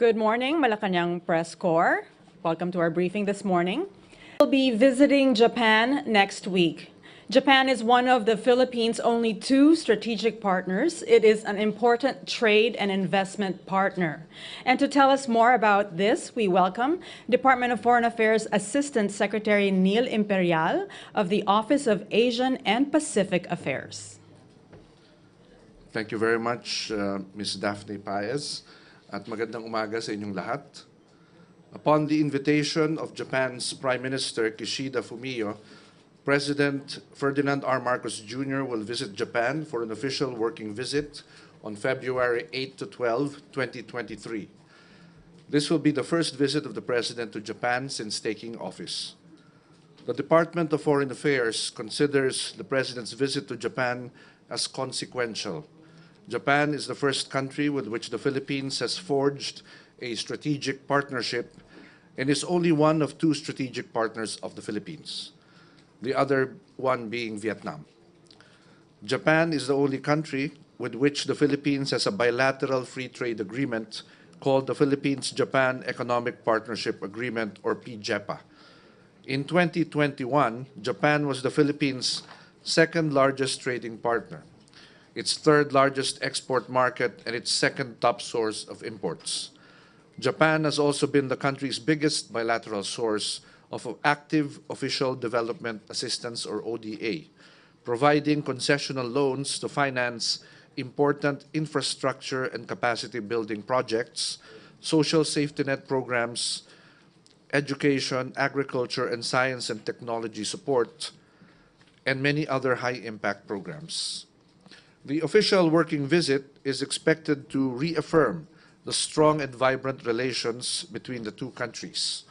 Good morning, Malacanang Press Corps. Welcome to our briefing this morning. We'll be visiting Japan next week. Japan is one of the Philippines' only two strategic partners. It is an important trade and investment partner. And to tell us more about this, we welcome Department of Foreign Affairs Assistant Secretary Neal Imperial of the Office of Asian and Pacific Affairs. Thank you very much, Ms. Daphne Paez, at magandang umaga sa inyong lahat. Upon the invitation of Japan's Prime Minister Kishida Fumio, President Ferdinand R. Marcos Jr. will visit Japan for an official working visit on February 8 to 12, 2023. This will be the first visit of the President to Japan since taking office. The Department of Foreign Affairs considers the President's visit to Japan as consequential. Japan is the first country with which the Philippines has forged a strategic partnership and is only one of two strategic partners of the Philippines, the other one being Vietnam. Japan is the only country with which the Philippines has a bilateral free trade agreement called the Philippines-Japan Economic Partnership Agreement, or PJEPA. In 2021, Japan was the Philippines' second largest trading partner, its third largest export market, and its second top source of imports. Japan has also been the country's biggest bilateral source of active official development assistance, or ODA, providing concessional loans to finance important infrastructure and capacity building projects, social safety net programs, education, agriculture, and science and technology support, and many other high-impact programs. The official working visit is expected to reaffirm the strong and vibrant relations between the two countries.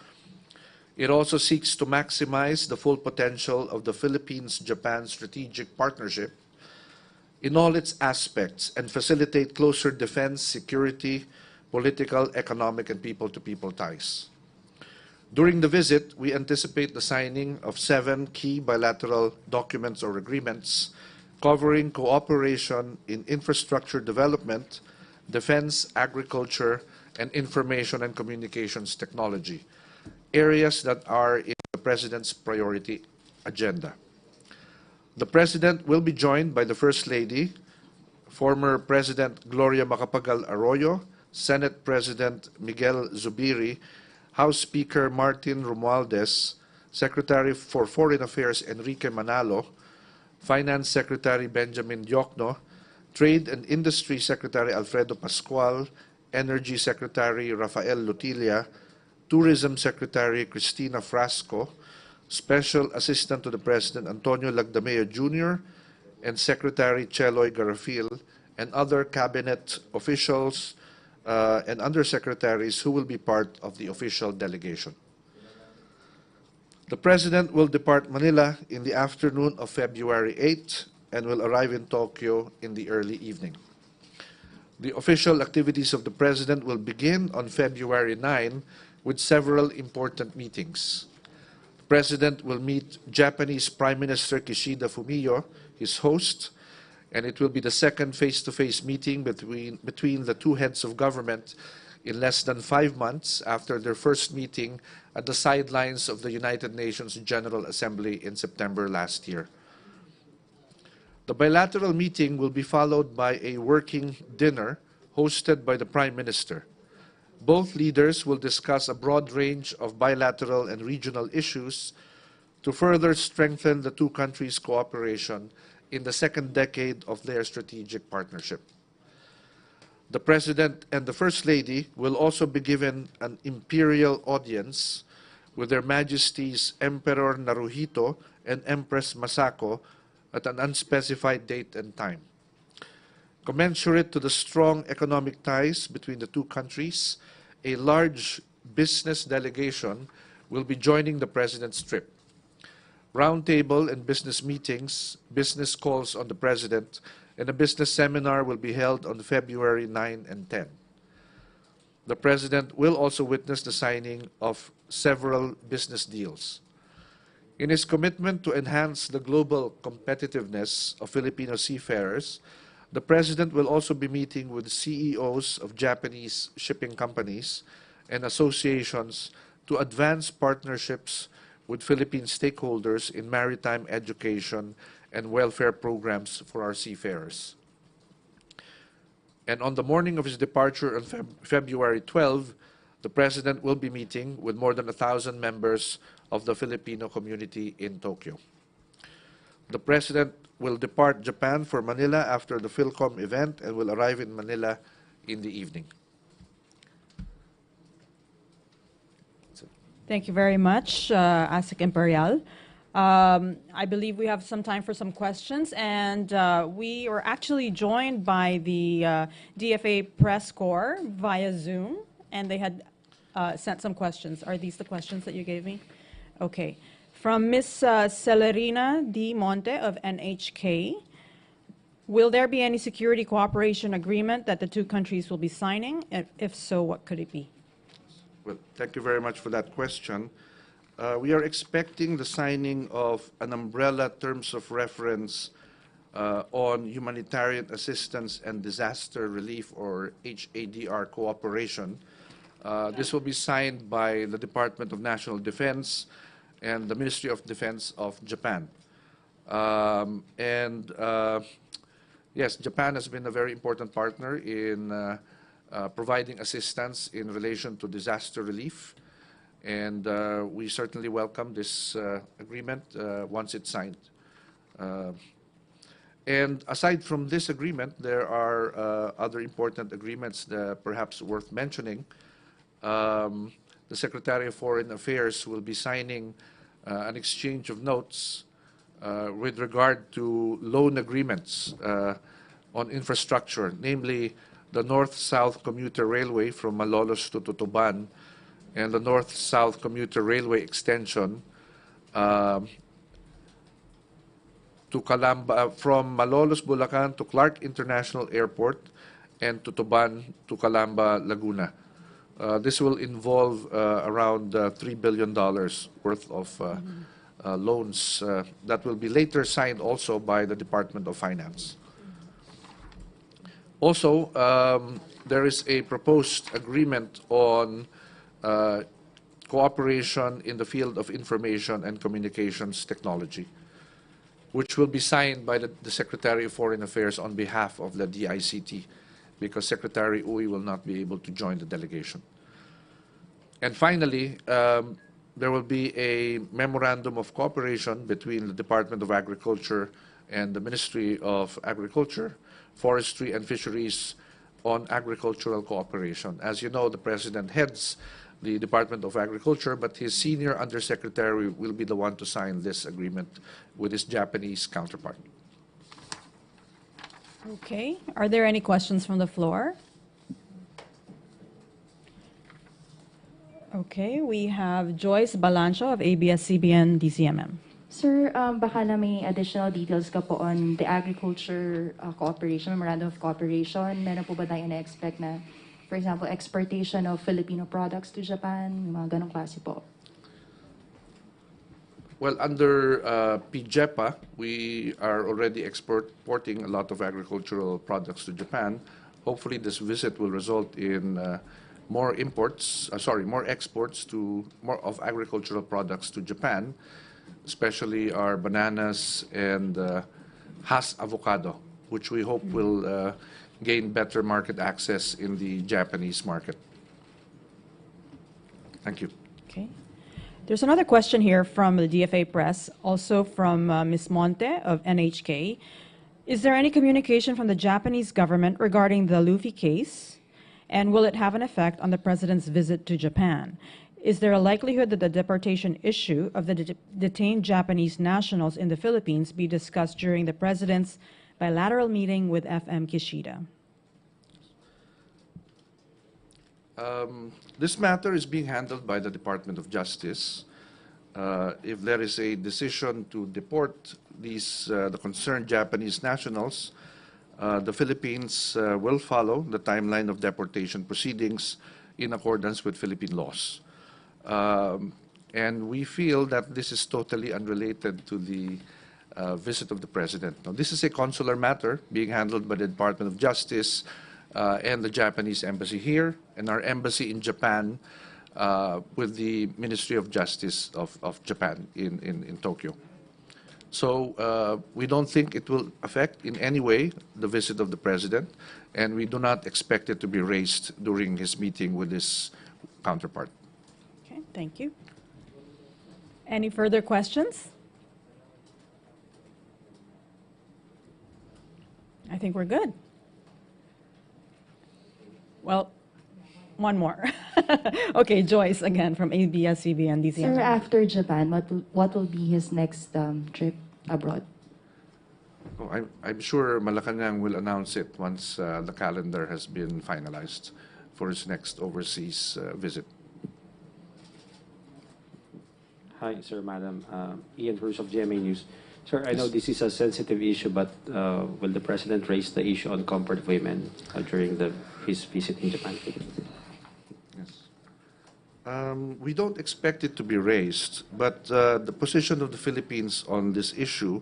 It also seeks to maximize the full potential of the Philippines-Japan strategic partnership in all its aspects and facilitate closer defense, security, political, economic, and people-to-people ties. During the visit, we anticipate the signing of 7 key bilateral documents or agreements covering cooperation in infrastructure development, defense, agriculture, and information and communications technology, areas that are in the President's priority agenda. The President will be joined by the First Lady, former President Gloria Macapagal Arroyo, Senate President Miguel Zubiri, House Speaker Martin Romualdez, Secretary for Foreign Affairs Enrique Manalo, Finance Secretary Benjamin Diokno, Trade and Industry Secretary Alfredo Pascual, Energy Secretary Rafael Lutilia, Tourism Secretary Cristina Frasco, Special Assistant to the President Antonio Lagdameo Jr., and Secretary Cheloy Garafil, and other cabinet officials and undersecretaries who will be part of the official delegation. The President will depart Manila in the afternoon of February 8 and will arrive in Tokyo in the early evening. The official activities of the President will begin on February 9 with several important meetings. The President will meet Japanese Prime Minister Kishida Fumio, his host, and it will be the second face-to-face meeting between the two heads of government in less than 5 months after their first meeting at the sidelines of the United Nations General Assembly in September last year. The bilateral meeting will be followed by a working dinner hosted by the Prime Minister. Both leaders will discuss a broad range of bilateral and regional issues to further strengthen the two countries' cooperation in the second decade of their strategic partnership. The President and the First Lady will also be given an Imperial audience with Their Majesties Emperor Naruhito and Empress Masako at an unspecified date and time. Commensurate to the strong economic ties between the two countries, a large business delegation will be joining the President's trip. Roundtable and business meetings, business calls on the President, and a business seminar will be held on February 9 and 10. The President will also witness the signing of several business deals. In his commitment to enhance the global competitiveness of Filipino seafarers, The President will also be meeting with CEOs of Japanese shipping companies and associations to advance partnerships with Philippine stakeholders in maritime education and welfare programs for our seafarers. And on the morning of his departure on February 12, the President will be meeting with more than 1,000 members of the Filipino community in Tokyo. The President will depart Japan for Manila after the PhilCom event and will arrive in Manila in the evening. Thank you very much, ASec Imperial. I believe we have some time for some questions, and we are actually joined by the DFA press corps via Zoom, and they had sent some questions. Are these the questions that you gave me? Okay. From Ms. Celerina D. Monte of NHK, will there be any security cooperation agreement that the two countries will be signing? And if so, what could it be? Well, thank you very much for that question. We are expecting the signing of an umbrella terms of reference on humanitarian assistance and disaster relief, or HADR cooperation. This will be signed by the Department of National Defense and the Ministry of Defense of Japan. Yes, Japan has been a very important partner in providing assistance in relation to disaster relief, and we certainly welcome this agreement once it's signed. And aside from this agreement, there are other important agreements that perhaps worth mentioning. The Secretary of Foreign Affairs will be signing an exchange of notes with regard to loan agreements on infrastructure, namely the North-South Commuter Railway from Malolos to Tutuban and the North-South Commuter Railway extension to Calamba, from Malolos, Bulacan to Clark International Airport and Tutuban to Calamba, Laguna. This will involve around $3 billion worth of loans that will be later signed also by the Department of Finance. Also, there is a proposed agreement on cooperation in the field of information and communications technology, which will be signed by the Secretary of Foreign Affairs on behalf of the DICT, because Secretary Uy will not be able to join the delegation. And finally, there will be a memorandum of cooperation between the Department of Agriculture and the Ministry of Agriculture, Forestry and Fisheries on agricultural cooperation. As you know, the President heads the Department of Agriculture, but his senior undersecretary will be the one to sign this agreement with his Japanese counterpart. Okay. Are there any questions from the floor? Okay. We have Joyce Balancho of ABS-CBN DCMM. Sir, baka na may additional details ka po on the agriculture cooperation, memorandum of cooperation. Meron po ba tayo na-expect na, for example, exportation of Filipino products to Japan? Mga ganong klase po. Well, under PJEPA, we are already exporting a lot of agricultural products to Japan. Hopefully, this visit will result in more exports to more of agricultural products to Japan, especially our bananas and Hass avocado, which we hope will gain better market access in the Japanese market. Thank you. Okay. There's another question here from the DFA Press, also from Ms. Monte of NHK. Is there any communication from the Japanese government regarding the Luffy case? And will it have an effect on the President's visit to Japan? Is there a likelihood that the deportation issue of the detained Japanese nationals in the Philippines be discussed during the President's bilateral meeting with FM Kishida? This matter is being handled by the Department of Justice. If there is a decision to deport the concerned Japanese nationals, the Philippines will follow the timeline of deportation proceedings in accordance with Philippine laws. And we feel that this is totally unrelated to the visit of the President. Now, this is a consular matter being handled by the Department of Justice and the Japanese Embassy here, and our embassy in Japan with the Ministry of Justice of Japan in Tokyo. So we don't think it will affect in any way the visit of the President, and we do not expect it to be raised during his meeting with his counterpart. Okay, thank you. Any further questions? I think we're good. Well, one more. Okay, Joyce again from ABS-CBN, DCM. Sir, after Japan, what will be his next trip abroad? Oh, I'm sure Malacanang will announce it once the calendar has been finalized for his next overseas visit. Hi, sir, madam. Ian Cruz of GMA News. Sir, I know this is a sensitive issue, but will the President raise the issue on comfort of women during his visit in Japan? Yes. We don't expect it to be raised, but the position of the Philippines on this issue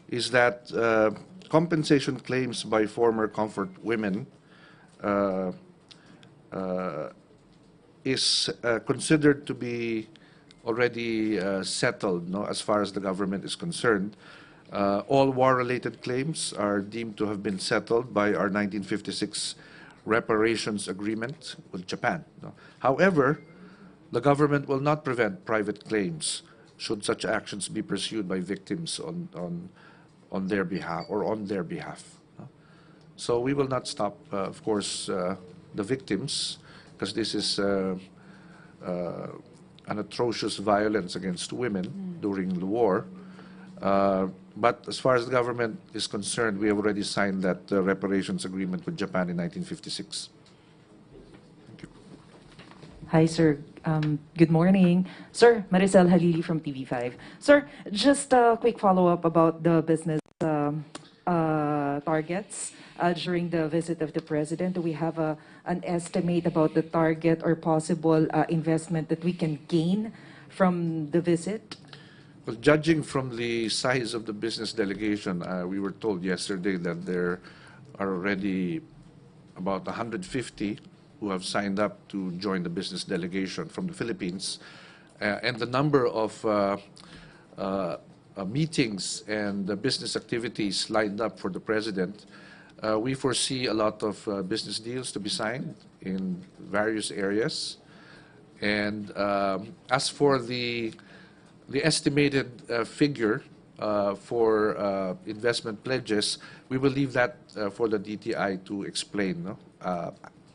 is that compensation claims by former comfort women is considered to be already settled, no, as far as the government is concerned. All war-related claims are deemed to have been settled by our 1956 reparations agreement with Japan. No? However, the government will not prevent private claims should such actions be pursued by victims on their behalf or on their behalf. No? So we will not stop, of course, the victims, because this is an atrocious violence against women during the war. But as far as the government is concerned, we have already signed that reparations agreement with Japan in 1956. Thank you. Hi, sir. Good morning. Sir, Maricel Halili from TV5. Sir, just a quick follow-up about the business targets during the visit of the President. Do we have an estimate about the target or possible investment that we can gain from the visit? Well, judging from the size of the business delegation, we were told yesterday that there are already about 150 who have signed up to join the business delegation from the Philippines. And the number of meetings and business activities lined up for the President, we foresee a lot of business deals to be signed in various areas. And as for the estimated figure for investment pledges, we will leave that for the DTI to explain, no?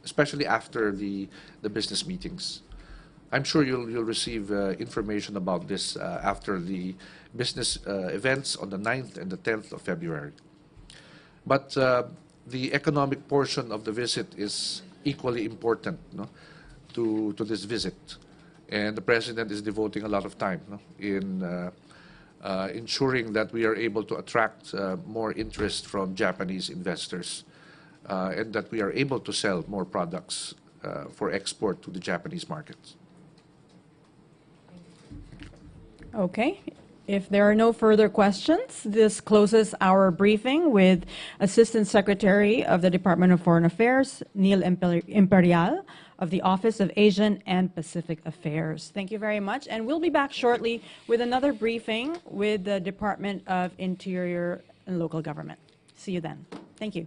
Especially after the business meetings. I'm sure you'll receive information about this after the business events on the 9th and the 10th of February. But the economic portion of the visit is equally important, no, to this visit. And the President is devoting a lot of time, no, in ensuring that we are able to attract more interest from Japanese investors and that we are able to sell more products for export to the Japanese markets. Okay. If there are no further questions, this closes our briefing with Assistant Secretary of the Department of Foreign Affairs, Neal Imperial, of the Office of Asian and Pacific Affairs. Thank you very much. And we'll be back shortly with another briefing with the Department of Interior and Local Government. See you then. Thank you.